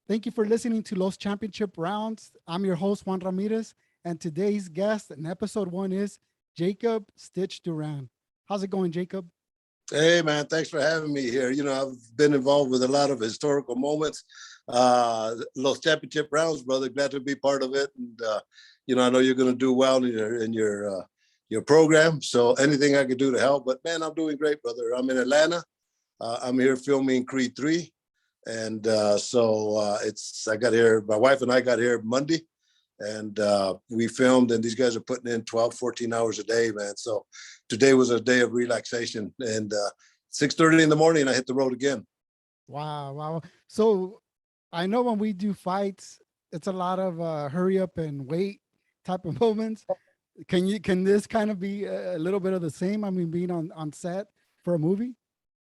Thank you for listening to Los Championship Rounds. I'm your host, Juan Ramirez, and today's guest in episode one is Jacob Stitch Duran. How's it going, Jacob? Hey, man, thanks for having me here. I've been involved with a lot of historical moments. Los Championship Rounds, brother, glad to be part of it. And, I know you're going to do well in your program. So anything I could do to help. But, man, I'm doing great, brother. I'm in Atlanta. I'm here filming Creed 3. And I got here, my wife and I got here Monday. And we filmed, and these guys are putting in 12, 14 hours a day, man. So today was a day of relaxation, and 6:30 in the morning, I hit the road again. Wow, wow. So I know when we do fights, it's a lot of hurry up and wait type of moments. Can this kind of be a little bit of the same? I mean, being on set for a movie?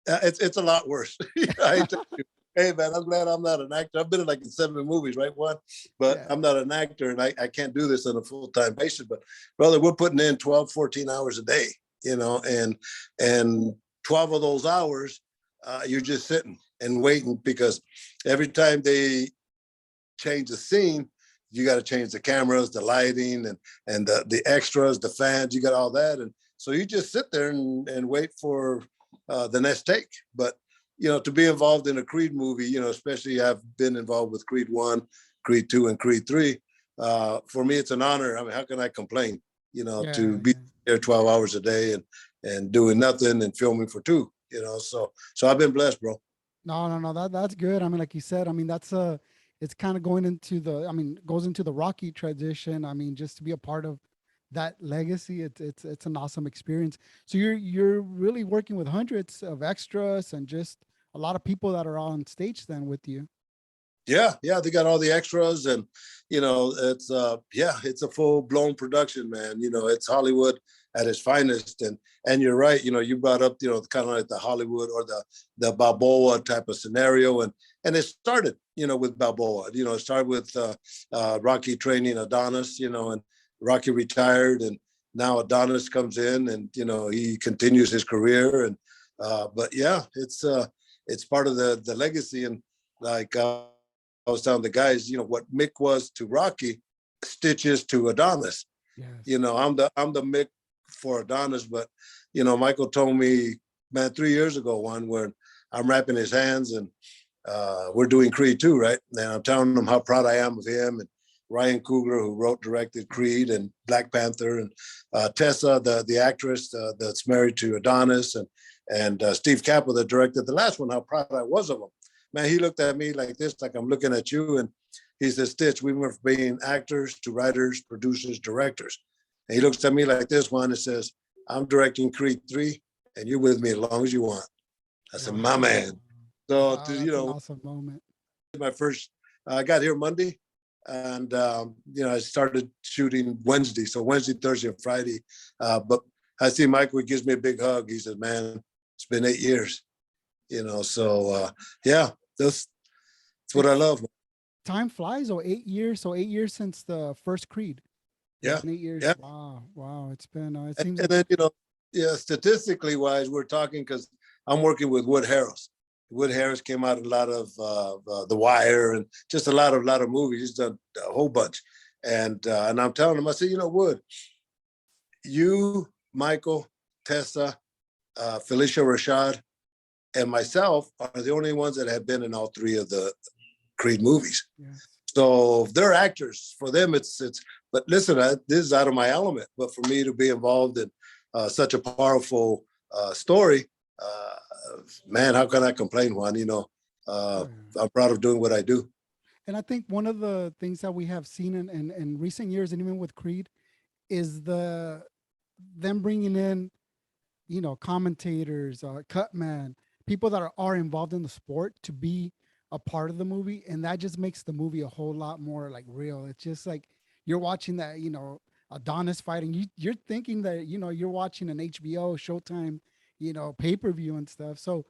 It's a lot worse. I tell you. Hey, man, I'm glad I'm not an actor. I've been in like in 7 movies, right, Juan? But Yeah. I'm not an actor, and I can't do this on a full-time basis. But, brother, we're putting in 12, 14 hours a day, and 12 of those hours, you're just sitting and waiting because every time they change the scene, you got to change the cameras, the lighting, and the extras, the fans. You got all that, and so you just sit there and wait for the next take. But to be involved in a Creed movie, especially I've been involved with Creed 1, Creed 2, and Creed 3. For me, it's an honor. I mean, how can I complain? To Yeah, be yeah. there 12 hours a day and doing nothing and filming for 2. So I've been blessed, bro. No, no, no. That's good. I mean, like you said, I mean, it's kind of going into I mean, goes into the Rocky tradition. I mean, just to be a part of that legacy, it's an awesome experience. So you're really working with hundreds of extras and just a lot of people that are on stage then with you. Yeah, they got all the extras, and it's a full blown production, man. It's Hollywood at its finest, and you're right. You brought up kind of like the Hollywood or the Balboa type of scenario, and it started with Balboa. It started with Rocky training Adonis, and Rocky retired, and now Adonis comes in, and he continues his career, and but yeah, it's part of the legacy, and like. I was telling the guys, what Mick was to Rocky, Stitches to Adonis. Yes. I'm the Mick for Adonis, but Michael told me, man, 3 years ago, when I'm wrapping his hands and we're doing Creed 2, right? And I'm telling him how proud I am of him and Ryan Coogler, who wrote, directed Creed and Black Panther, and Tessa, the actress that's married to Adonis, and Steve Capel, that directed the last one. How proud I was of him. Man, he looked at me like this, like I'm looking at you. And he said, Stitch, we went from being actors to writers, producers, directors. And he looks at me like this one and says, I'm directing Creed 3, and you're with me as long as you want. I said, my Wow. man. So, Wow, that's an awesome moment. my first, I got here Monday, and, I started shooting Wednesday. So Wednesday, Thursday, and Friday. But I see Michael, he gives me a big hug. He says, man, it's been 8 years. Yeah, that's what I It's love. time flies. Oh, 8 years. So 8 years since the first Creed. It's Yeah, been 8 years. yeah. Wow, wow. It's been. It And, seems and like then, yeah, statistically wise, we're talking because I'm working with Wood Harris. Wood Harris came out a lot of The Wire and just a lot of movies. He's done a whole bunch. And I'm telling him, I said, Wood, you, Michael, Tessa, Felicia Rashad, and myself are the only ones that have been in all 3 of the Creed movies. yes. So they're actors. For them, it's. But listen, this is out of my element. But for me to be involved in such a powerful story, man, how can I complain, Juan? Oh, yeah. I'm proud of doing what I do. And I think one of the things that we have seen in recent years, and even with Creed, is them bringing in, commentators, Cutman, people that are involved in the sport to be a part of the movie, and that just makes the movie a whole lot more like real. It's just like you're watching that, Adonis fighting. You're thinking that you're watching an HBO Showtime, pay per view and stuff. So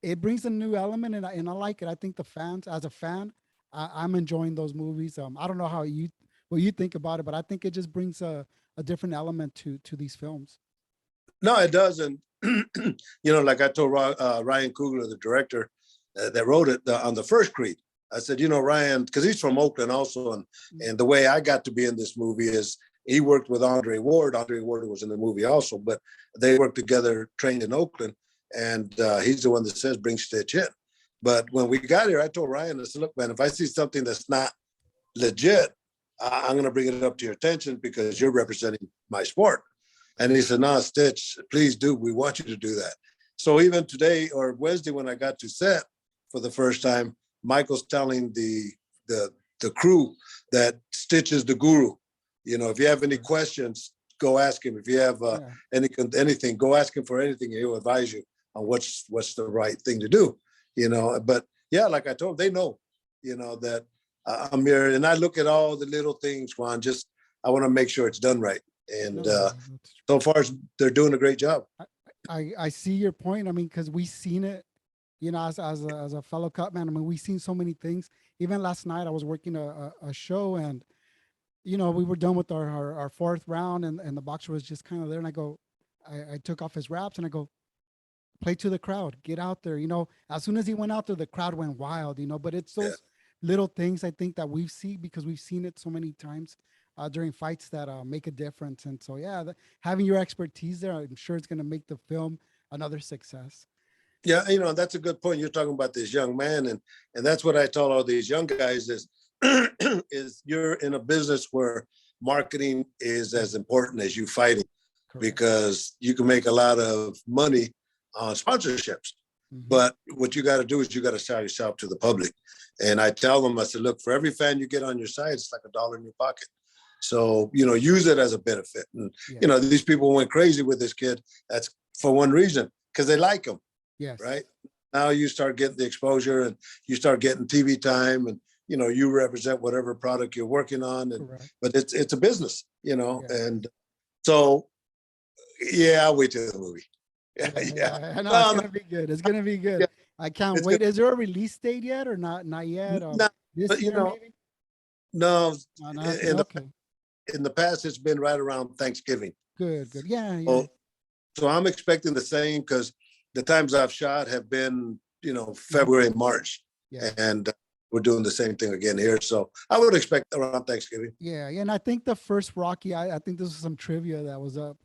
it brings a new element, and I like it. I think the fans, as a fan, I'm enjoying those movies. I don't know what you think about it, but I think it just brings a different element to these films. No, it doesn't. Like I told Ryan Coogler, the director that wrote it on the first Creed. I said, Ryan, because he's from Oakland also, and the way I got to be in this movie is he worked with Andre Ward. Andre Ward was in the movie also, but they worked together, trained in Oakland, and he's the one that says bring Stitch in. But when we got here, I told Ryan, I said, look, man, if I see something that's not legit, I'm going to bring it up to your attention because you're representing my sport. And he said, no, Stitch, please do. We want you to do that. So even today or Wednesday, when I got to set for the first time, Michael's telling the crew that Stitch is the guru. If you have any questions, go ask him. If you have anything, go ask him for anything. He'll advise you on what's the right thing to do. But yeah, like I told them, they know, that I'm here, and I look at all the little things, Juan. Just I want to make sure it's done right, and so far they're doing a great job. I see your point. I mean, because we've seen it, as a fellow Cutman. I mean, we've seen so many things. Even last night, I was working a show, and we were done with our fourth round, and the boxer was just kind of there, and I took off his wraps, and I go, play to the crowd, get out there. As soon as he went out there, the crowd went wild. But it's those little things I think that we see because we've seen it so many times during fights that make a difference. And so, having your expertise there, I'm sure it's going to make the film another success. Yeah, that's a good point. You're talking about this young man, and that's what I tell all these young guys is is you're in a business where marketing is as important as you fighting. Correct. Because you can make a lot of money on sponsorships. Mm-hmm. But what you got to do is you got to sell yourself to the public. And I tell them, I said, look, for every fan you get on your side, it's like $1 in your pocket. So, use it as a benefit. And, these people went crazy with this kid. That's for one reason, because they like him. Yes. Right. Now you start getting the exposure and you start getting TV time and, you represent whatever product you're working on. And, but it's a business, and so, I'll wait till the movie. Yeah. No, it's gonna be good. It's gonna be good. Yeah. I can't wait. Good. Is there a release date yet or not? Not yet. This year, maybe? No. In the past, it's been right around Thanksgiving. Good. Yeah. So I'm expecting the same because the times I've shot have been, February and March, and we're doing the same thing again here. So I would expect around Thanksgiving. Yeah. And I think the first Rocky, I think this is some trivia that was up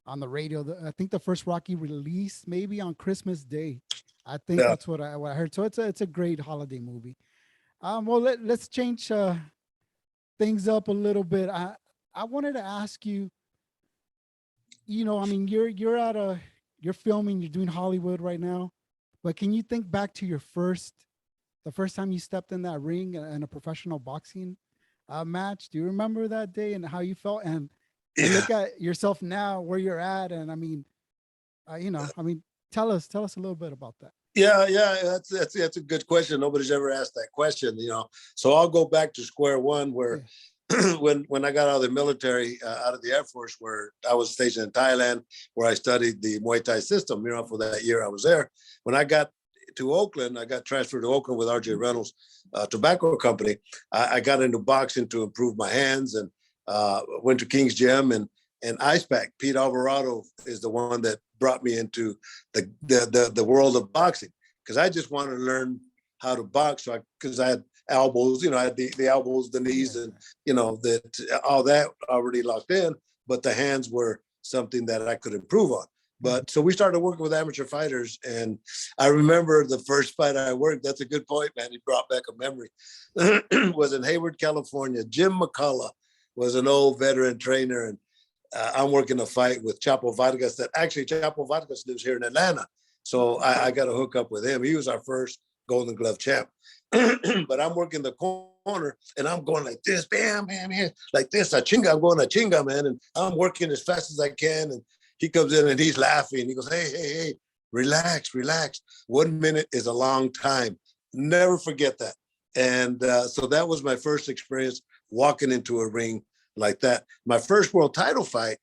on the radio. I think the first Rocky released maybe on Christmas Day. I think that's what I heard. So it's a great holiday movie. Well, let's change things up a little bit. I wanted to ask you. I mean, you're filming, you're doing Hollywood right now, but can you think back to the first time you stepped in that ring in a professional boxing match? Do you remember that day and how you felt? And look at yourself now, where you're at, and I mean, tell us a little bit about that. Yeah, that's a good question. Nobody's ever asked that question, So I'll go back to square one where when I got out of the military, out of the Air Force, where I was stationed in Thailand, where I studied the Muay Thai system, for that year I was there. When I got to Oakland, I got transferred to Oakland with R.J. Reynolds Tobacco Company. I got into boxing to improve my hands and went to King's Gym and Ice Pack. Pete Alvarado is the one that brought me into the world of boxing because I just wanted to learn how to box. So because I had elbows, I had the elbows, the knees, and that all that already locked in, but the hands were something that I could improve on. But so we started working with amateur fighters, and I remember the first fight I worked. That's a good point, man. He brought back a memory. Was in Hayward, California. Jim McCullough was an old veteran trainer, and I'm working a fight with Chapo Vargas. That actually Chapo Vargas lives here in Atlanta, so I got to hook up with him. He was our first Golden Glove champ. But I'm working the corner and I'm going like this, bam, bam, bam, like this, a chinga. I'm going a chinga, man, and I'm working as fast as I can. And he comes in and he's laughing. He goes, hey, relax. 1 minute is a long time. Never forget that. And so that was my first experience walking into a ring like that. My first world title fight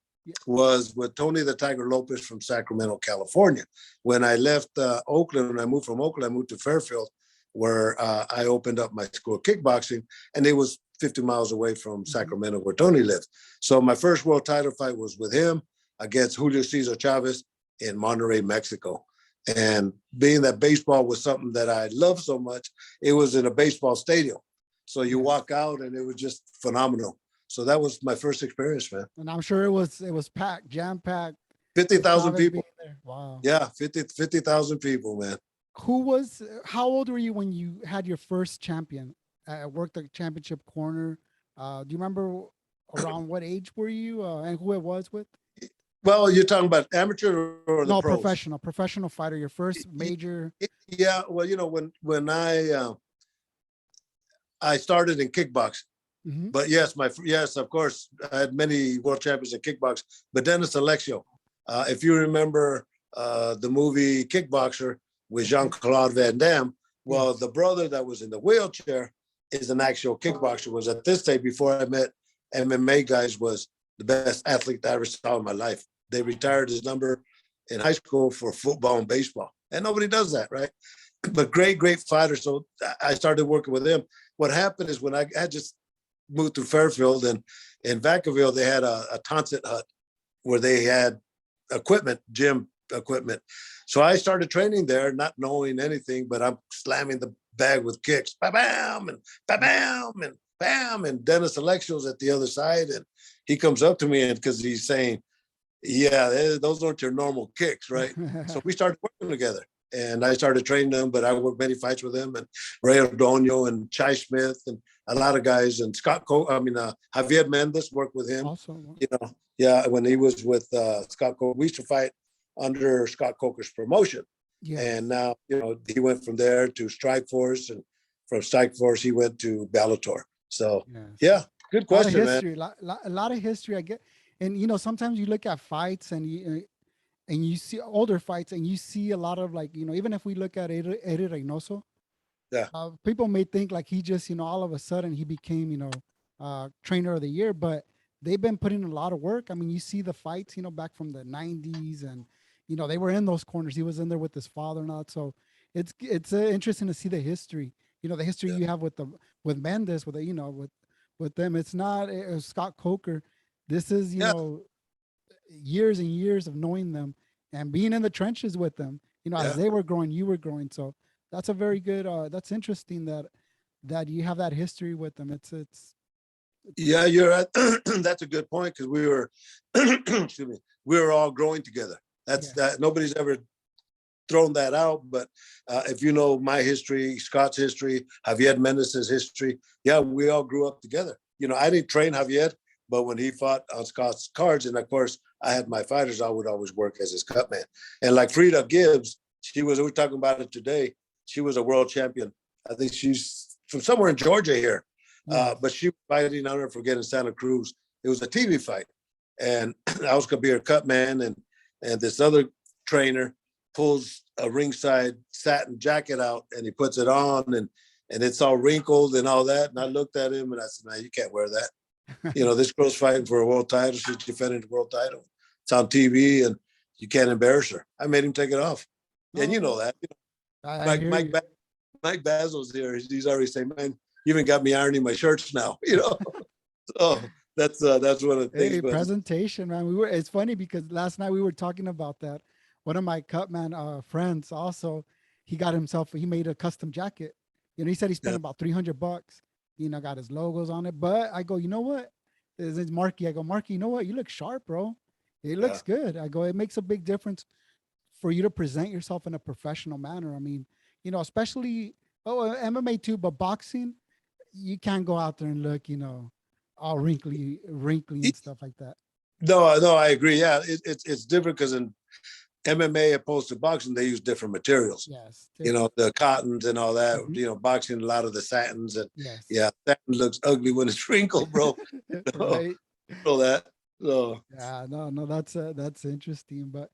was with Tony the Tiger Lopez from Sacramento, California. When I left Oakland, when I moved from Oakland, I moved to Fairfield, where I opened up my school of kickboxing, and it was 50 miles away from Sacramento, where Tony lived. So my first world title fight was with him against Julio Cesar Chavez in Monterrey, Mexico. And being that baseball was something that I loved so much, it was in a baseball stadium. So you walk out and it was just phenomenal. So that was my first experience, man. And I'm sure it was packed, jam packed. 50,000 Chavez being people. there. Wow. Yeah, 50,000 people, man. How old were you when you had your first champion? Worked the championship corner. Do you remember around what age were you and who it was with? Well, you're talking about amateur or the No, pros? professional fighter. Your first major. Yeah, well, when I started in kickboxing, Mhm. but yes, of course, I had many world champions in kickboxing. But Dennis Alexio, if you remember the movie Kickboxer with Jean Claude Van Damme, well, Yes. the brother that was in the wheelchair is an actual kickboxer. Was at this stage before I met MMA guys was the best athlete I ever saw in my life. They retired his number in high school for football and baseball, and nobody does that, right? But great fighter. So I started working with him. What happened is when I just moved to Fairfield, and in Vacaville, they had a Tonset hut where they had gym equipment. So I started training there, not knowing anything, but I'm slamming the bag with kicks, bam, and bam, and bam. And Dennis Alexio's at the other side, and he comes up to me, and because he's saying, yeah, those aren't your normal kicks, right? So we started working together. And I started training them, but I worked many fights with him and Ray O'Donnell and Chai Smith and a lot of guys. And Javier Mendez worked with him. Also. Yeah, when he was with Scott Coker, we used to fight under Scott Coker's promotion. Yes. And now, he went from there to Strike Force, and from Strike Force, he went to Bellator. So, yeah, good question, man. A lot of history. I get, and sometimes you look at fights and you see older fights and you see a lot of even if we look at Eddie Reynoso, Yeah. People may think like he just all of a sudden he became trainer of the year, but they've been putting a lot of work. I mean, you see the fights back from the 90s, and they were in those corners. He was in there with his father and all that. So it's interesting to see the history. The history you have with Mendes, with them. It's not Scott Coker. This is years and years of knowing them and being in the trenches with them. As they were growing, you were growing. So that's a very good. That's interesting that you have that history with them. Yeah, you're right. That's a good point, because we were, excuse me, we were all growing together. That nobody's ever thrown that out. But if you know my history, Scott's history, Javier Mendez's history, we all grew up together. I didn't train Javier, but when he fought on Scott's cards, and of course I had my fighters, I would always work as his cutman. And like Frida Gibbs, we were talking about it today. She was a world champion. I think she's from somewhere in Georgia here. But she was fighting, I don't forget, in Santa Cruz. It was a TV fight. And I was going to be her cut man. And this other trainer pulls a ringside satin jacket out and he puts it on, and it's all wrinkled and all that. And I looked at him and I said, "Man, you can't wear that. This girl's fighting for a world title. She's defending the world title. It's on TV and you can't embarrass her." I made him take it off. And you know that. Mike Basil's here. He's already saying, "Man, you even got me ironing my shirts now." So that's one of the things. Hey, presentation, man. It's funny because last night we were talking about that. One of my Cutman friends also, he made a custom jacket. He said he spent about $300. Got his logos on it. But I go, you know what? It's Marky. I go, Marky, you know what? You look sharp, bro. It looks good. I go, it makes a big difference for you to present yourself in a professional manner. I mean, especially MMA too, but boxing, you can't go out there and look, all wrinkly and stuff like that. No, I agree. Yeah, it's different because in MMA opposed to boxing, they use different materials. Yes. The cottons and all that. Boxing, a lot of the satins, and satin looks ugly when it's wrinkled, bro. Right. All that. So no, that's interesting. But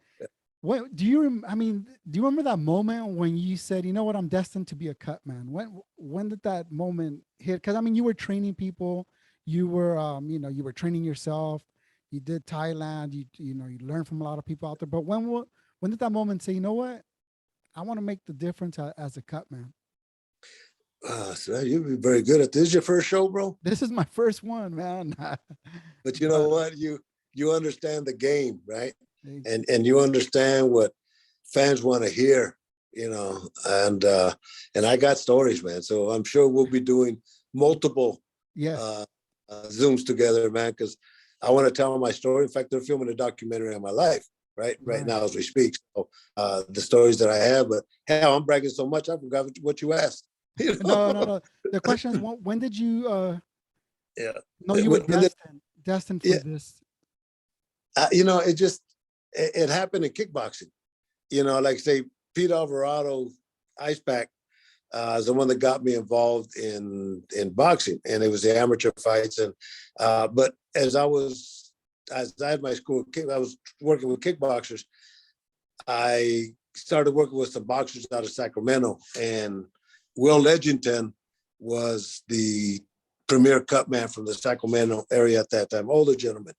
what do you remember that moment when you said, "You know what, I'm destined to be a cut man"? When did that moment hit? Because you were training people, you were you were training yourself. You did Thailand. You learned from a lot of people out there. But when did that moment say, "You know what, I want to make the difference as a cut man"? So you'd be very good at this. Is your first show, bro? This is my first one, man. But you know what? You understand the game, right? And you understand what fans want to hear, and I got stories, man. So I'm sure we'll be doing multiple Yes. uh, Zooms together, man, because I want to tell my story. In fact, they're filming a documentary on my life right Right. now as we speak. So the stories that I have, but hell, I'm bragging so much I forgot what you asked. You know? No, no, no. The question is, when did you Yeah. know you were When destined for yeah, this? it just it happened in kickboxing. Like say Pete Alvarado Ice Pack is the one that got me involved in boxing, and it was the amateur fights. And but as I had my school, I was working with kickboxers. I started working with some boxers out of Sacramento, and Will Edgington was the premier cut man from the Sacramento area at that time, older gentleman.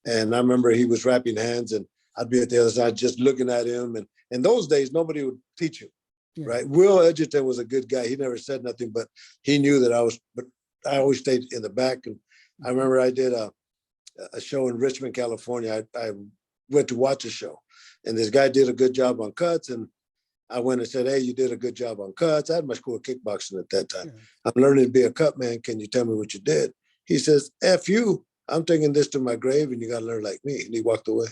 And I remember he was wrapping hands, and I'd be at the other side just looking at him. And in those days, nobody would teach you, Yeah. right? Will Edgerton was a good guy. He never said nothing, but he knew that but I always stayed in the back. And I remember I did a show in Richmond, California. I went to watch a show, and this guy did a good job on cuts. And I went and said, "Hey, you did a good job on cuts." I had my school of kickboxing at that time. Yeah. I'm learning to be a cut man. Can you tell me what you did? He says, "F you. I'm taking this to my grave, and you got to learn like me." And he walked away.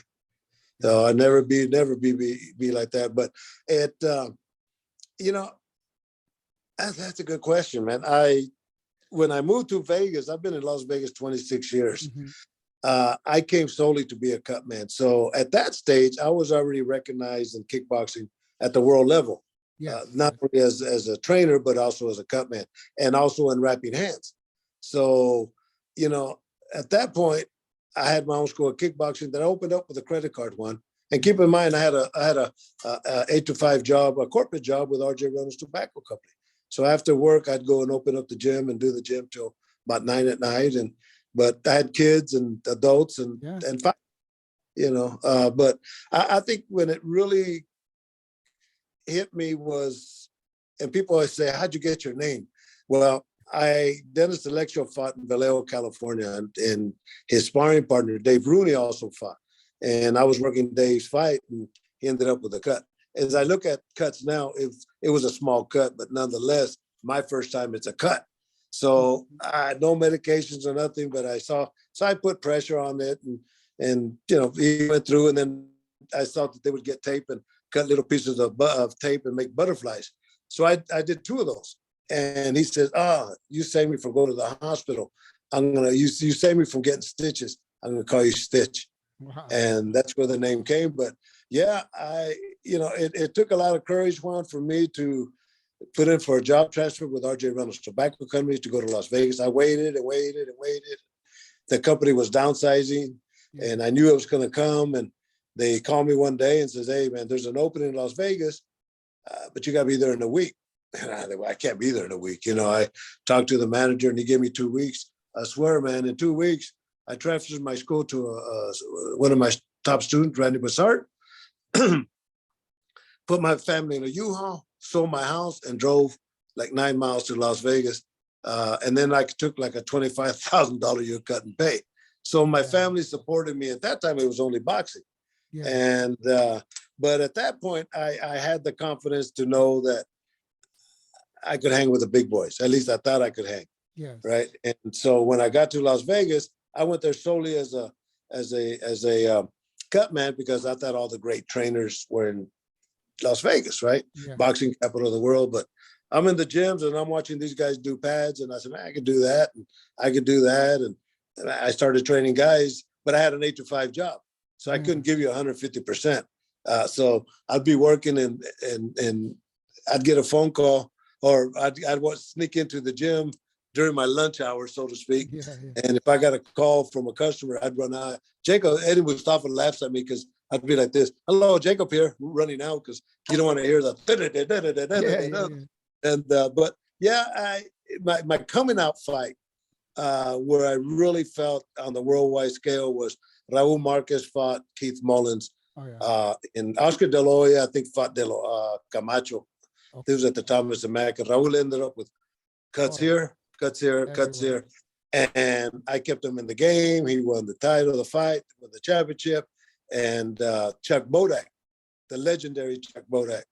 So I never be like that. But it, that's a good question, man. When I moved to Vegas, I've been in Las Vegas 26 years. Mm-hmm. I came solely to be a cut man. So at that stage, I was already recognized in kickboxing at the world level, Yes. not only as a trainer, but also as a cut man, and also in wrapping hands. So, at that point, I had my own school of kickboxing that I opened up with a credit card one. And keep in mind, I had a 8 to 5 job, a corporate job with R.J. Reynolds Tobacco Company. So after work, I'd go and open up the gym and do the gym till about 9 at night. But I had kids and adults and fight, But I think when it really hit me was, and people always say, "How'd you get your name?" Well, Dennis Alexio fought in Vallejo, California, and his sparring partner, Dave Rooney, also fought. And I was working Dave's fight, and he ended up with a cut. As I look at cuts now, it was a small cut, but nonetheless, my first time it's a cut. So no medications or nothing, but so I put pressure on it, and he went through, and then I thought that they would get tape and cut little pieces of tape and make butterflies. So I did 2 of those. And he says, you saved me from going to the hospital. You saved me from getting stitches. I'm going to call you Stitch. Wow. And that's where the name came. But yeah, it took a lot of courage, Juan, for me to put in for a job transfer with R.J. Reynolds Tobacco Company to go to Las Vegas. I waited and waited and waited. The company was downsizing, and I knew it was going to come. And they called me one day and says, "Hey, man, there's an opening in Las Vegas, but you got to be there in a week." And I can't be there in a week. I talked to the manager, and he gave me 2 weeks. I swear, man, in 2 weeks, I transferred my school to one of my top students, Randy Bassart, put my family in a U-Haul, sold my house, and drove like 9 miles to Las Vegas. And then I took like a $25,000 year cut and pay. So my family supported me. At that time, it was only boxing. Yeah. And but at that point, I had the confidence to know that I could hang with the big boys. At least I thought I could hang. Yes. Right. And so when I got to Las Vegas, I went there solely as a cut man, because I thought all the great trainers were in Las Vegas, right? Yeah. Boxing capital of the world. But I'm in the gyms and I'm watching these guys do pads, and I said, man, I could do that, and I could do that. And I started training guys, but I had an 8 to 5 job, so I couldn't give you 150%. So I'd be working and I'd get a phone call, or I'd sneak into the gym during my lunch hour, so to speak. Yeah. And if I got a call from a customer, I'd run out. Jacob, Eddie would stop and laughs at me because I'd be like this: "Hello, Jacob here," running out because you don't want to hear the. And but yeah, my coming out fight, where I really felt on the worldwide scale, was Raul Marquez fought Keith Mullins. And Oscar De La Hoya, I think, fought Camacho. Okay. This was at the Thomas and Mack. And Raul ended up with cuts here, cuts here. And I kept him in the game. He won the title, the fight, won the championship. And Chuck Bodak the legendary Chuck Bodak,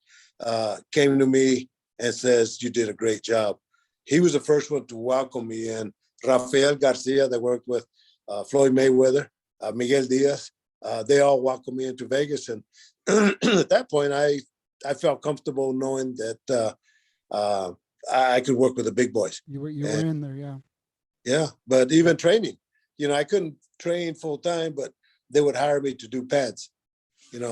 came to me and says, "You did a great job." He was the first one to welcome me in. Rafael Garcia, that worked with Floyd Mayweather, Miguel Diaz, they all welcomed me into Vegas. And at that point, I felt comfortable knowing that I could work with the big boys. You were in there, yeah. Yeah, but even training, I couldn't train full time, but they would hire me to do pads.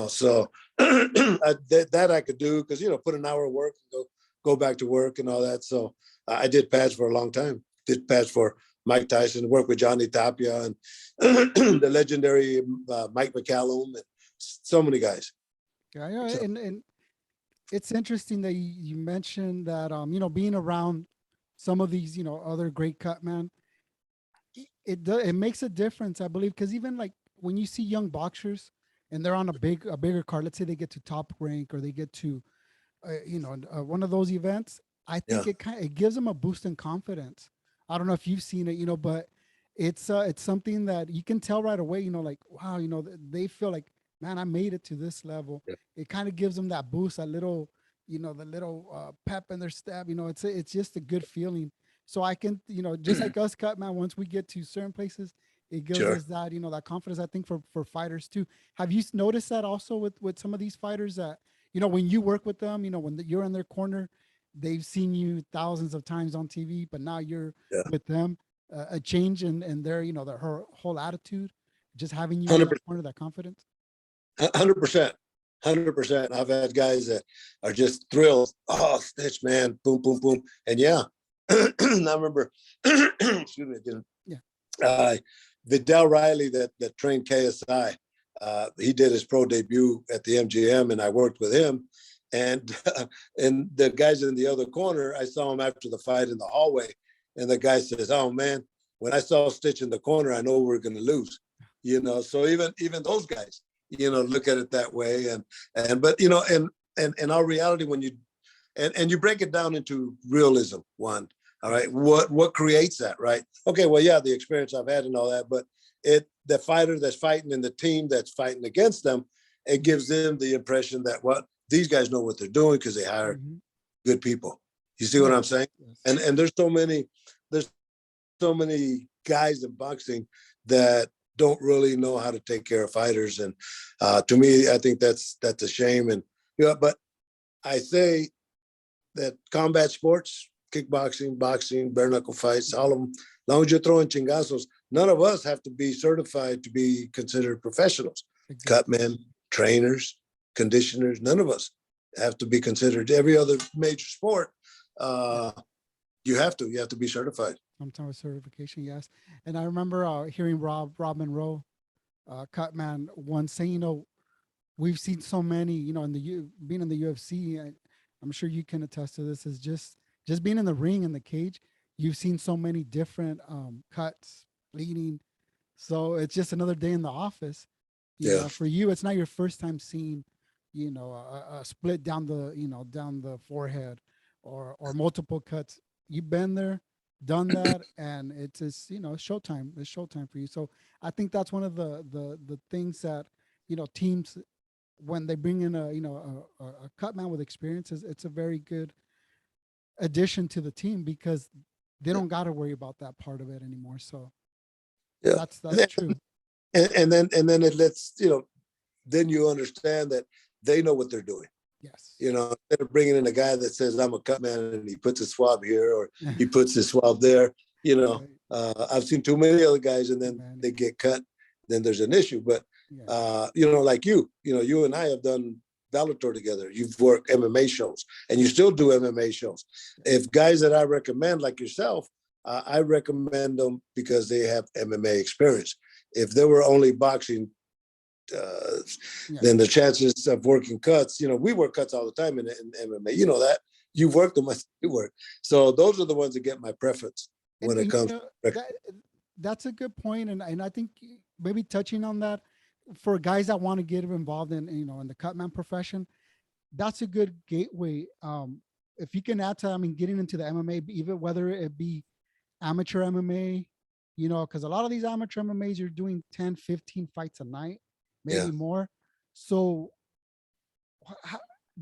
So that I could do because put an hour of work and go back to work and all that. So I did pads for a long time. Did pads for Mike Tyson, worked with Johnny Tapia and the legendary Mike McCallum and so many guys. Yeah, So, and it's interesting that you mentioned that being around some of these other great cut man, it makes a difference, I believe, because even like when you see young boxers and they're on a bigger card, let's say they get to top rank or they get to one of those events, I yeah, think it gives them a boost in confidence. I don't know if you've seen it, but it's something that you can tell right away. Like wow, they feel like, man, I made it to this level. yeah. It kind of gives them that boost, that little, the little pep in their step. It's just a good feeling. So I can, just like us, Cutman, once we get to certain places, it gives Sure. us that, that confidence. I think for fighters too. Have you noticed that also with some of these fighters that when you work with them, when you're in their corner, they've seen you thousands of times on TV, but now you're Yeah. with them, a change in their, their her whole attitude, just having you in that 100%. corner, that confidence. 100%. 100%. I've had guys that are just thrilled. Oh, Stitch, man. Boom, boom, boom. And yeah, I remember, excuse me, Yeah. uh, Vidal Riley that trained KSI. He did his pro debut at the MGM, and I worked with him. And and the guys in the other corner, I saw him after the fight in the hallway, and the guy says, "Oh man, when I saw Stitch in the corner, I know we're going to lose." So even those guys, look at it that way, and but and our reality when you and you break it down into realism. One, all right, what creates that, right? Okay, well, yeah, the experience I've had and all that, but the fighter that's fighting and the team that's fighting against them, it gives them the impression that what these guys know what they're doing because they hire Mm-hmm. good people. You see what Yeah. I'm saying? Yes. And there's so many guys in boxing that don't really know how to take care of fighters, and to me, I think that's a shame. And but I say that combat sports, kickboxing, boxing, bare knuckle fights, all of them, as long as you're throwing chingazos, none of us have to be certified to be considered professionals. Exactly. Cutmen, trainers, conditioners, none of us have to be considered. Every other major sport, Yeah. uh, you have to be certified. Sometimes certification, yes. And I remember hearing Rob Monroe, Cutman, once saying, we've seen so many, in being in the UFC. I'm sure you can attest to this. Is just being in the ring in the cage. You've seen so many different cuts, bleeding. So it's just another day in the office. Yeah, For you, it's not your first time seeing, a split down the, down the forehead, or multiple cuts. You've been there, done that, and it's just, showtime. It's showtime for you. So I think that's one of the things that teams, when they bring in a cut man with experience, it's a very good addition to the team because they don't got to worry about that part of it anymore. So yeah. that's true. And then it lets then you understand that they know what they're doing. Yes. Instead of bringing in a guy that says I'm a cut man and he puts a swab here or he puts his swab there, Right. I've seen too many other guys and then they Advantage. get cut. Then there's an issue. But Yeah. like you and I have done Bellator together. You've worked MMA shows and you still do MMA shows. If guys that I recommend, like yourself, I recommend them because they have MMA experience. If they were only boxing, uh, Yeah. then the chances of working cuts, we work cuts all the time in MMA. You know that. You've worked them, I you work. So those are the ones that get my preference when it And comes to that's a good point, and I think maybe touching on that for guys that want to get involved in in the cutman profession, that's a good gateway. If you can add to, I mean, getting into the MMA, even whether it be amateur MMA, because a lot of these amateur MMAs you're doing 10, 15 fights a night, maybe yeah. more. So how,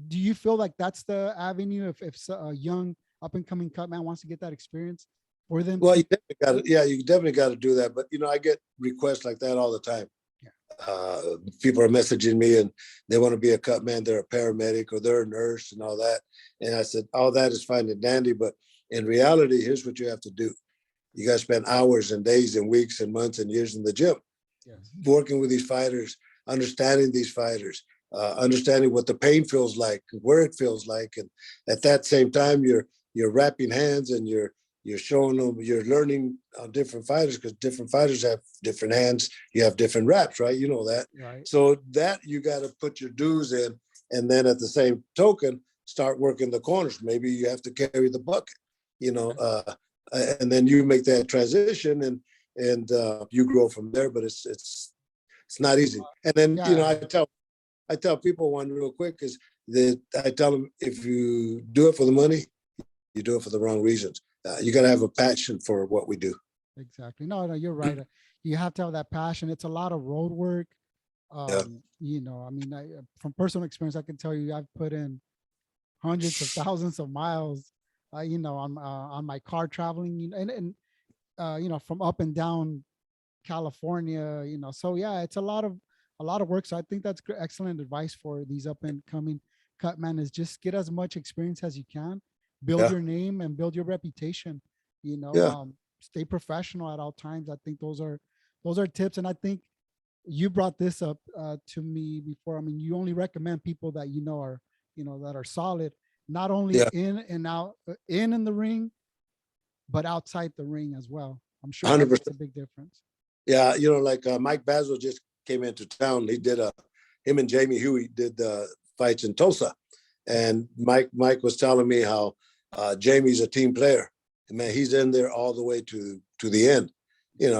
do you feel like that's the avenue if a young up and coming cut man wants to get that experience for them Well, to? you definitely got to, yeah, you definitely got to do that. But I get requests like that all the time. Yeah. People are messaging me and they want to be a cut man. They're a paramedic or they're a nurse and all that. And I said, all that is fine and dandy, but in reality, here's what you have to do. You got to spend hours and days and weeks and months and years in the gym, Yes. working with these fighters, understanding these fighters, understanding what the pain feels like, where it feels like, and at that same time, you're wrapping hands and you're showing them, you're learning different fighters because different fighters have different hands. You have different wraps, right? You know that. Right. So that you got to put your dues in, and then at the same token, start working the corners. Maybe you have to carry the bucket, and then you make that transition and you grow from there. But it's not easy. And then Yeah. I tell people one real quick is that I tell them if you do it for the money, you do it for the wrong reasons. You got to have a passion for what we do. Exactly. No, you're right. You have to have that passion. It's a lot of road work. Yeah. I mean, from personal experience, I can tell you, I've put in hundreds of thousands of miles, on my car traveling, and from up and down California. So yeah, it's a lot of work. So I think that's excellent advice for these up and coming cut man is just get as much experience as you can, build Yeah. your name and build your reputation. Yeah. Stay professional at all times. I think those are tips, and I think you brought this up to me before. I mean, you only recommend people that are that are solid, not only Yeah. in and out, in the ring, but outside the ring as well. I'm sure that makes 100%. a big difference. Yeah. Like Mike Basil just came into town. He did him and Jamie Huey did fights in Tulsa. And Mike was telling me how Jamie's a team player. And man, he's in there all the way to the end.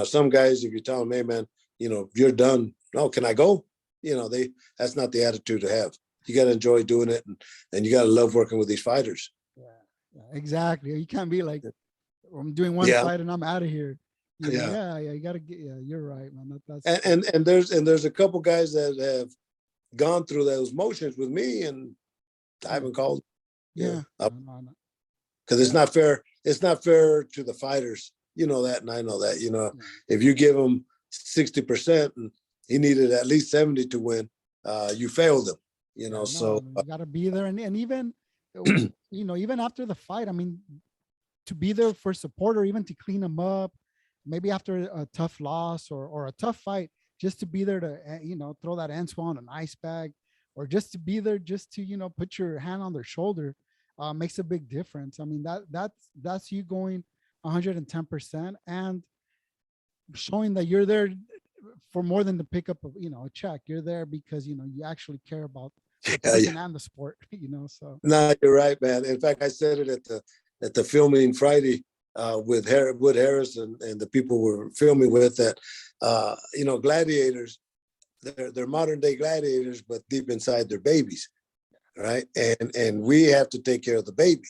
Some guys, if you tell them, hey man, you're done. No, can I go? That's not the attitude to have. You got to enjoy doing it, and you got to love working with these fighters. Yeah, yeah, exactly. You can't be like, I'm doing one Yeah, fight and I'm out of here. yeah. Yeah. You gotta get. Yeah, you're right, man. That's And there's a couple guys that have gone through those motions with me, and I haven't called. yeah. No. Because it's Yeah, not fair. It's not fair to the fighters. You know that, and I know that. yeah. If you give him 60% and he needed at least 70 to win, you failed him. Yeah, So no, you got to be there, and even even after the fight, I mean, to be there for support or even to clean them up, maybe after a tough loss or a tough fight, just to be there to throw that answer on an ice bag, or just to be there, just to put your hand on their shoulder, makes a big difference. I mean that's you going 110% and showing that you're there for more than the pickup of a check. You're there because you actually care about the yeah, yeah. person and the sport. So No, you're right, man. In fact, I said it at the filming Friday with Wood Harris and the people we're filming with that gladiators. They're modern day gladiators, but deep inside they're babies, right? And we have to take care of the baby.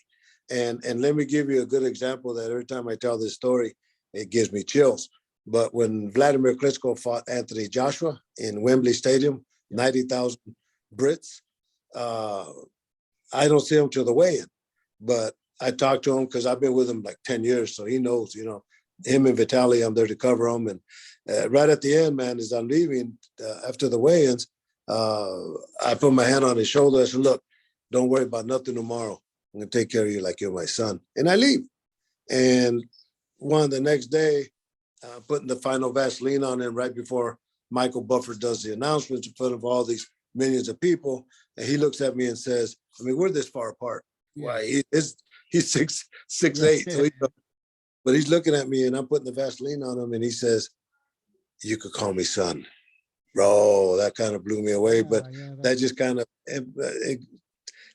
And let me give you a good example that every time I tell this story, it gives me chills. But when Vladimir Klitschko fought Anthony Joshua in Wembley Stadium, 90,000 Brits, uh, I don't see him till the weigh-in. But I talked to him because I've been with him like 10 years, so he knows, him and Vitaly, I'm there to cover him. And right at the end, man, as I'm leaving after the weigh-ins, I put my hand on his shoulder. I said, look, don't worry about nothing tomorrow. I'm going to take care of you like you're my son. And I leave. And the next day, putting the final Vaseline on him right before Michael Buffer does the announcements in front of all these millions of people. And he looks at me and says, I mean, we're this far apart. yeah, Why? He's six yeah, eight. yeah, But he's looking at me and I'm putting the Vaseline on him and he says, you could call me son. Bro, that kind of blew me away. But yeah. that just kind of it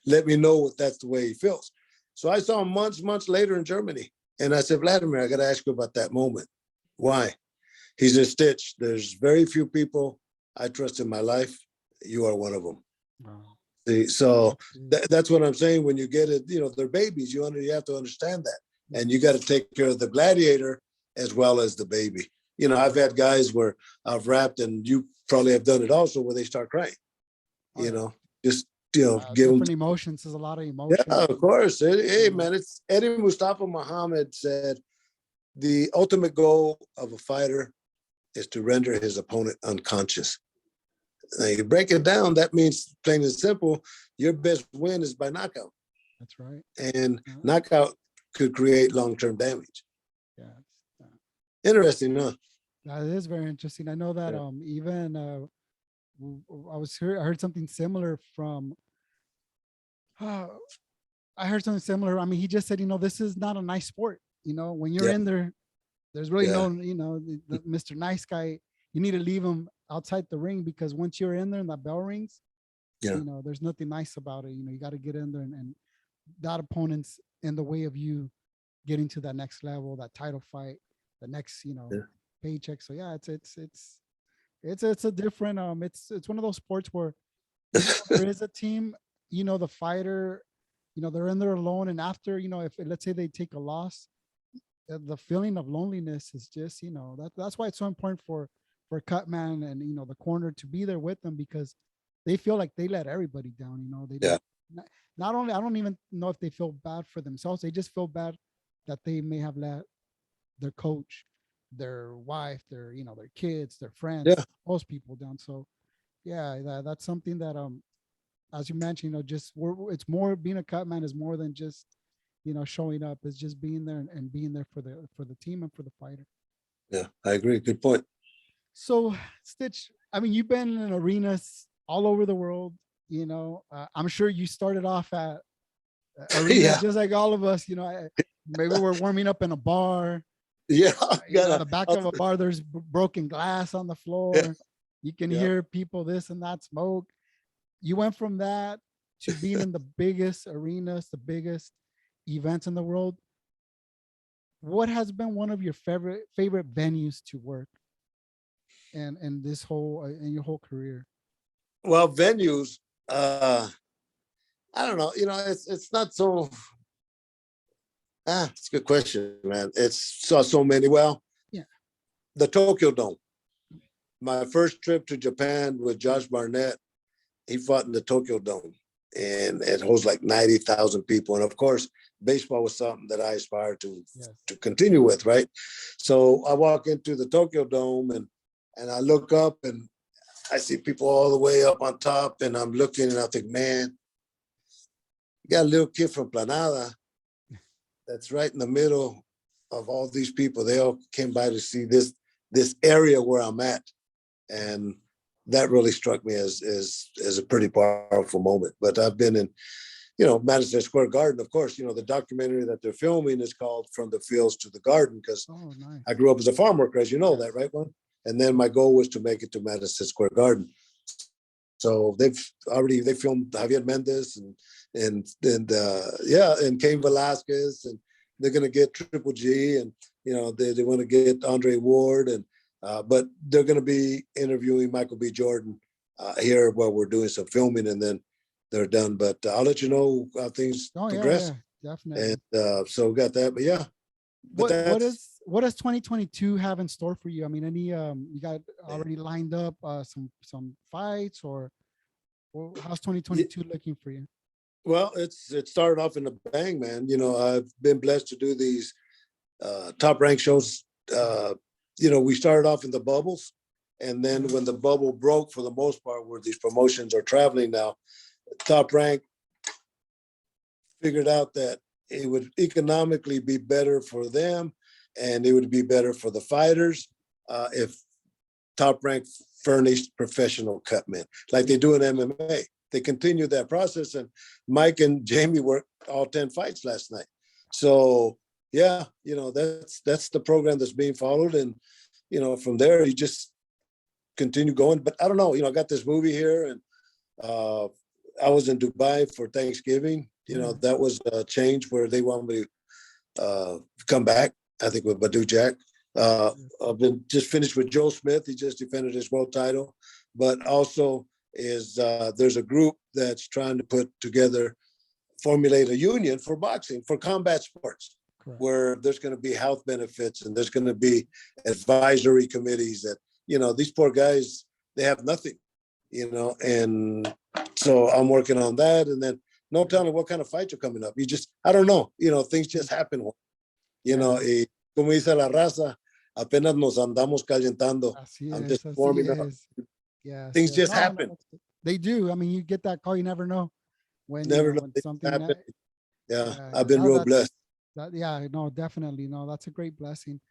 let me know what that's the way he feels. So I saw him months later in Germany. And I said, Vladimir, I got to ask you about that moment. Why? He's in Stitch. There's very few people I trust in my life. You are one of them. Wow. See, so that's what I'm saying. When you get it, they're babies. You have to understand that. And you got to take care of the gladiator as well as the baby. I've had guys where I've rapped, and you probably have done it also, where they start crying. Oh, yeah. Just give them. Different emotions. There's a lot of Yeah, emotions. of course. Hey, You know, man, it's Eddie Mustafa Muhammad said the ultimate goal of a fighter is to render his opponent unconscious. Now you break it down, that means plain and simple, your best win is by knockout. that's right. And Yeah, knockout could create long-term damage. yeah. Yeah. Interesting, huh? That is very interesting. I know that Yeah. even I heard something similar from uh, I heard something similar. I mean, he just said, this is not a nice sport. When you're Yeah. in there, there's really Yeah. no, the Mr. Nice Guy. You need to leave him outside the ring, because once you're in there and that bell rings, Yeah. there's nothing nice about it. You got to get in there, and that opponent's in the way of you getting to that next level, that title fight, the next, Yeah. paycheck. So yeah, it's a different, it's one of those sports where even though there is a team, the fighter, they're in there alone, and after, if let's say they take a loss, the feeling of loneliness is just, that's why it's so important for Cutman and the corner to be there with them, because they feel like they let everybody down. They Yeah. don't. Not only, I don't even know if they feel bad for themselves. They just feel bad that they may have let their coach, their wife, their kids, their friends, Yeah. most people down. So yeah, that's something that as you mentioned, just it's more, being a cut man is more than just showing up. It's just being there, and being there for the team and for the fighter. Yeah. I agree. Good point. So Stitch, I mean, you've been in arenas all over the world. I'm sure you started off at arenas Yeah. just like all of us. Maybe we're warming up in a bar. Yeah. The back of a bar, there's broken glass on the Yeah. floor. You can Yeah. hear people, this and that, smoke. You went from that to being in the biggest arenas, the biggest events in the world. What has been one of your favorite venues to work and this whole in your whole career? Well, venues, I don't know. It's not so. It's a good question, man. It's so many. Well, Yeah. the Tokyo Dome. My first trip to Japan with Josh Barnett, he fought in the Tokyo Dome, and it holds like 90,000 people. And of course, baseball was something that I aspired Yes. to continue with, right? So I walk into the Tokyo Dome, and I look up, and I see people all the way up on top, and I'm looking, and I think, man, you got a little kid from Planada that's right in the middle of all these people. They all came by to see this area where I'm at, and that really struck me as a pretty powerful moment. But I've been in, Madison Square Garden, of course. The documentary that they're filming is called "From the Fields to the Garden" because Oh, nice. I grew up as a farm worker, as you know that, right, Juan? And then my goal was to make it to Madison Square Garden. So they filmed Javier Mendez and Cain Velasquez, and they're gonna get Triple G, and they want to get Andre Ward, and but they're gonna be interviewing Michael B. Jordan here while we're doing some filming, and then they're done. But I'll let you know how things Oh yeah, progress. yeah, definitely. And so we got that, but yeah, but that's What does 2022 have in store for you? I mean, any you got already lined up some fights, or how's 2022 looking for you? well, it started off in a bang, man. I've been blessed to do these top rank shows. We started off in the bubbles, and then when the bubble broke, for the most part, where these promotions are traveling now, Top Rank figured out that it would economically be better for them, and it would be better for the fighters if Top Rank furnished professional cutmen, like they do in MMA. They continue that process, and Mike and Jamie worked all 10 fights last night. So yeah, that's the program that's being followed, and from there you just continue going. But I don't know, I got this movie here, and I was in Dubai for Thanksgiving. That was a change where they want me to come back, I think, with Badu Jack. I've been just finished with Joe Smith. He just defended his world title. But also there's a group that's trying to formulate a union for boxing, for combat sports. Correct. Where there's going to be health benefits, and there's going to be advisory committees that, these poor guys, they have nothing, and So I'm working on that, and then no telling what kind of fights are coming up. I don't know. Things just happen. Yeah. Y como dice la raza, apenas nos andamos calentando. I'm just Así warming up. es. Yes, Things yes. just No, no, happen. they do. I mean, you get that call, you never know when, Never know when things something, happen. Yeah, yeah, I've yeah. been No, real blessed. yeah, no, definitely. No, that's a great blessing.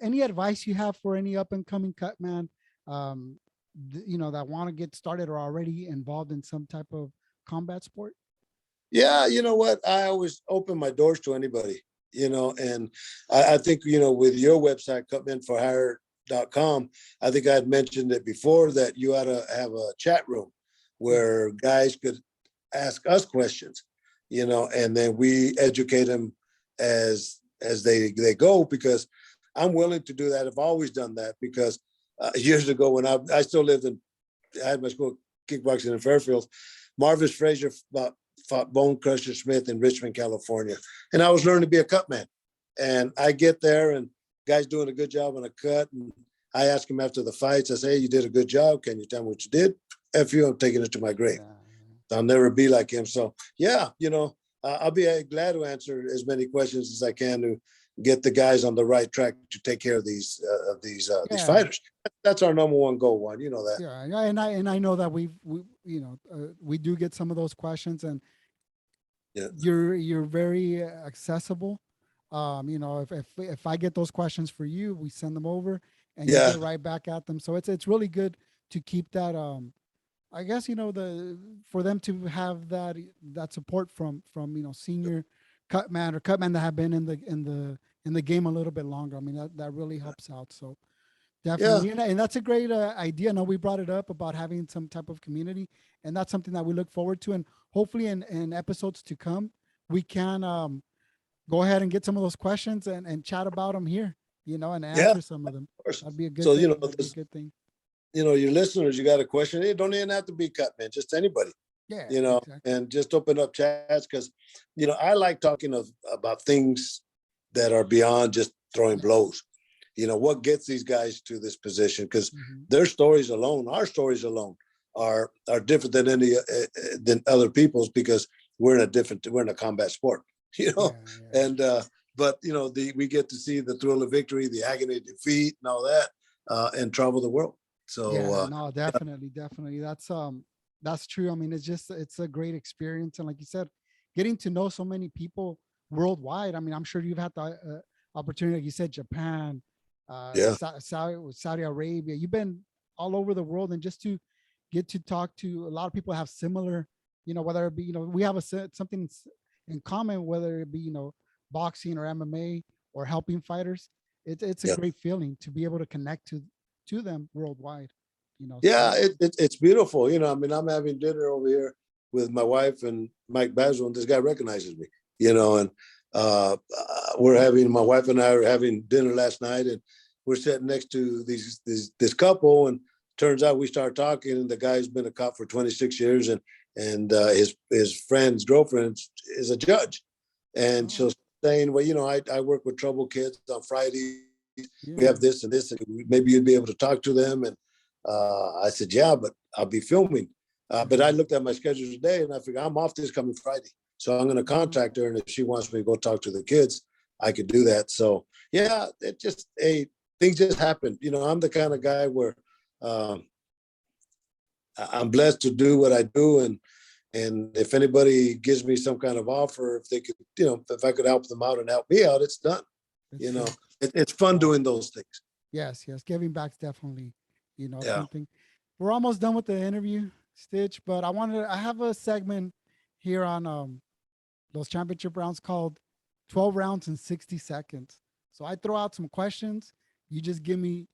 Any advice you have for any up and coming cut man, that want to get started or already involved in some type of combat sport? Yeah, you know what? I always open my doors to anybody, and I think, with your website, cutmenforhire.com, I think I had mentioned it before that you ought to have a chat room where guys could ask us questions, and then we educate them as they go, because I'm willing to do that. I've always done that because years ago when I still lived I had my school kickboxing in Fairfield. Marvis Frazier fought Bone Crusher Smith in Richmond, California. And I was learning to be a cut man. And I get there and guys doing a good job on a cut. And I ask him after the fights, I say, hey, you did a good job. Can you tell me what you did? F you, I'm taking it to my grave. I'll never be like him. So yeah, I'll be glad to answer as many questions as I can to get the guys on the right track to take care of these fighters. That's our number one goal. Juan, you know that. Yeah, and I know that we do get some of those questions, and Yeah. you're very accessible. If I get those questions for you, we send them over, and you Yeah. get right back at them. So it's really good to keep that. I guess for them to have that support from senior cutman that have been in the game a little bit longer. I mean, that really helps out. So Yeah. definitely, and that's a great idea. No, we brought it up about having some type of community, and that's something that we look forward to. And hopefully, in episodes to come, we can go ahead and get some of those questions and chat about them here, and answer some of them. That'd be a good So, thing. That'd be a good thing. Your listeners, you got a question, it don't even have to be cut, man, just anybody. Yeah, exactly. And just open up chats, because I like talking about things that are beyond just throwing blows. What gets these guys to this position, because their stories alone, our stories alone, are different than any than other people's, because we're in a combat sport. And but we get to see the thrill of victory, the agony of defeat, and all that, and travel the world. So no, definitely, that's true. I mean, it's a great experience, and like you said, getting to know so many people worldwide. I mean, I'm sure you've had the opportunity, like you said, Japan, Saudi Arabia. You've been all over the world, and just to get to talk to a lot of people have similar, whether it be, we have something in common, whether it be, boxing or MMA or helping fighters. It's a great feeling to be able to connect to them worldwide. Yeah, it's beautiful. I mean, I'm having dinner over here with my wife and Mike Basil, and this guy recognizes me. And my wife and I are having dinner last night, and we're sitting next to this couple, and turns out we start talking, and the guy's been a cop for 26 years, and his friend's girlfriend is a judge, and she's saying, well, I work with troubled kids on Fridays. We have this and this, and maybe you'd be able to talk to them. And I said, yeah, but I'll be filming. But I looked at my schedule today, and I figured I'm off this coming Friday. So I'm going to contact her, and if she wants me to go talk to the kids, I could do that. So yeah, things just happen. I'm the kind of guy where I'm blessed to do what I do, and if anybody gives me some kind of offer, if they could, if I could help them out and help me out, it's done. It's fun doing those things. Yes, giving back's definitely, something. We're almost done with the interview, Stitch, but I have a segment here on those championship rounds called 12 rounds in 60 seconds. So I throw out some questions. You just give me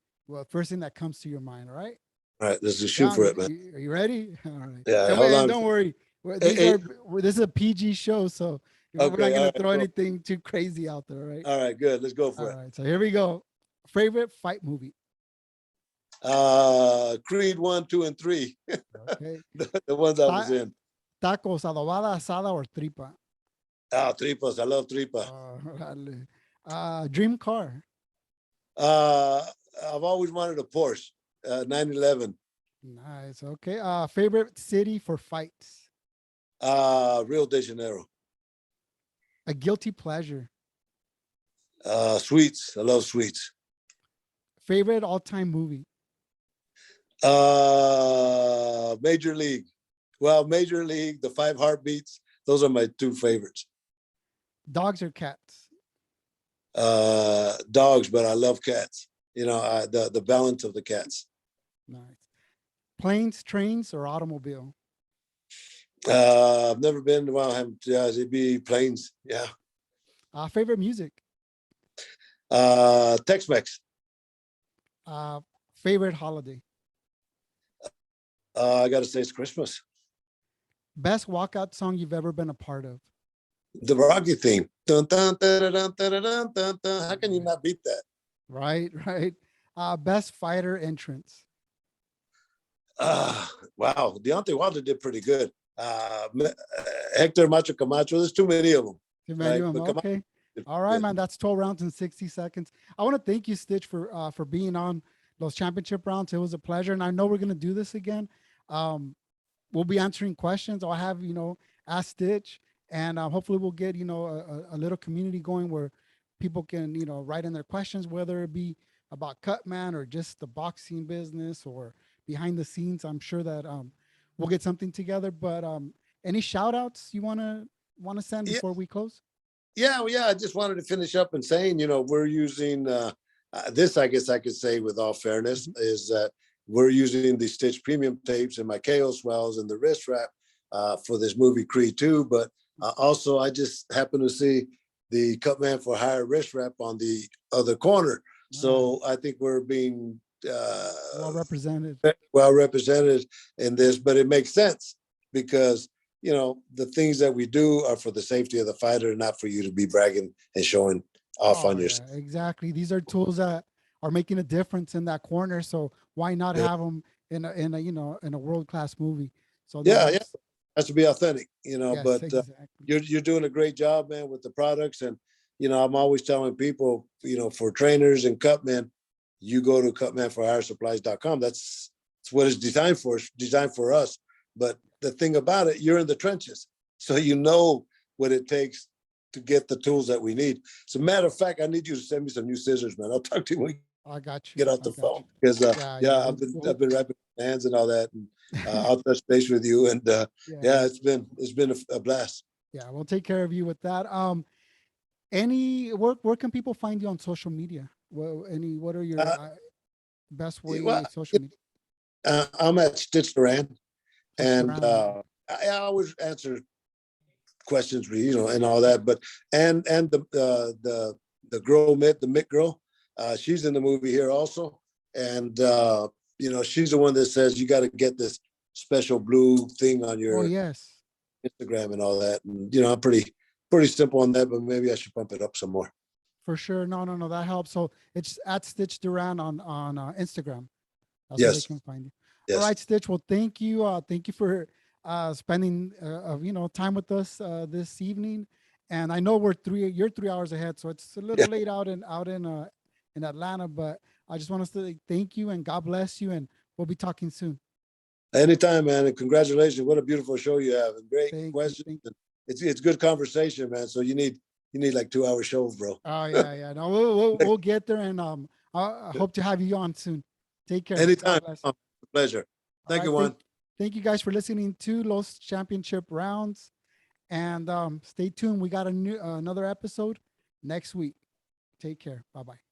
first thing that comes to your mind. All right. All right. Let's just shoot for it, man. Are you ready? All right. Yeah. Hold on. Don't worry. This is a PG show, so we're not going to throw anything too crazy out there. Right. All right. Good. Let's go for it. All right. So here we go. Favorite fight movie? Creed 1, 2, and 3. Okay. the ones I was in. Tacos, adobada, asada, or tripa? Tripas. I love tripa. Dream car? I've always wanted a Porsche, 911. Nice. Okay. Favorite city for fights? Rio de Janeiro. A guilty pleasure? Sweets. I love sweets. Favorite all-time movie? Major League. Well, Major League, the Five Heartbeats. Those are my two favorites. Dogs or cats? Dogs, but I love cats. The balance of the cats. Nice. Planes, trains, or automobile? I've never been to well, it'd be planes. Yeah. Favorite music? Tex-Mex. Uh, Favorite holiday? I got to say it's Christmas. Best walkout song you've ever been a part of? The Rocky theme. Dun, dun, dun, dun, dun, dun, dun, dun. How can you not beat that? Right, right. Best fighter entrance? Wow. Deontay Wilder did pretty good. Hector Macho Camacho. There's too many of them, right? Emmanuel, But Camacho okay. did All right, good. man. That's 12 rounds in 60 seconds. I want to thank you, Stitch, for being on those championship rounds. It was a pleasure, and I know we're gonna do this again. Um, we'll be answering questions. I'll have ask Stitch, and hopefully we'll get a little community going where people can write in their questions, whether it be about Cutman or just the boxing business or behind the scenes. I'm sure that we'll get something together. But any shout outs you wanna send Yeah, before we close? yeah. I just wanted to finish up and saying, we're using this. I guess I could say, with all fairness, Mhm. is that we're using the Stitch premium tapes and my KO swells and the wrist wrap for this movie Creed 2. But also, I just happened to see the Cutman for Hire wrist wrap on the other corner. Nice. So I think we're being Well represented. well represented in this, but it makes sense because the things that we do are for the safety of the fighter, not for you to be bragging and showing off Oh on yeah, yourself. exactly. These are tools that are making a difference in that corner. So why not Yeah, have them in a world class movie? So no, yeah, that's has to be authentic, yes, but exactly. you're doing a great job, man, with the products. And I'm always telling people, for trainers and cutmen, you go to cutmanforhiresupplies.com. That's what it's designed for. It's designed for us. But the thing about it, you're in the trenches, so you know what it takes to get the tools that we need. As a matter of fact, I need you to send me some new scissors, man. I'll talk to you when we I got you. get off I the got you. phone, because Yeah, yeah. yeah, I've We'll, been we'll I've been wrapping hands and all that, and I'll touch base with you. And yeah, yeah, it's been a blast. yeah. We'll take care of you with that. Any where can people find you on social media? What are your Uh, best well, way social media? I'm at Stitch Duran, Stitch and around. I always answer questions, and all that. But and the girl Mitt, the Mitt girl, she's in the movie here also, and she's the one that says you got to get this special blue thing on Oh your yes, Instagram and all that. And I'm pretty simple on that, but maybe I should pump it up some more. for sure. No, no, no. That helps. So it's at Stitch Duran on Instagram. That's where they Yes, can find you. All yes, right, Stitch. Well, thank you. Thank you for spending time with us this evening. And I know you're 3 hours ahead, so it's a little yeah. late in Atlanta. But I just want to say thank you and God bless you. And we'll be talking soon. Anytime, man. And congratulations. What a beautiful show you have, and great Thank you. questions. Thank. And it's good conversation, man. So you need like 2 hour shows, bro. Oh yeah, yeah. No, we'll get there, and I hope to have you on soon. Take care. God Anytime. bless. Pleasure. All Thank right. you, Juan. Thank you guys for listening to Los Championship Rounds. And stay tuned. We got another episode next week. Take care. Bye bye.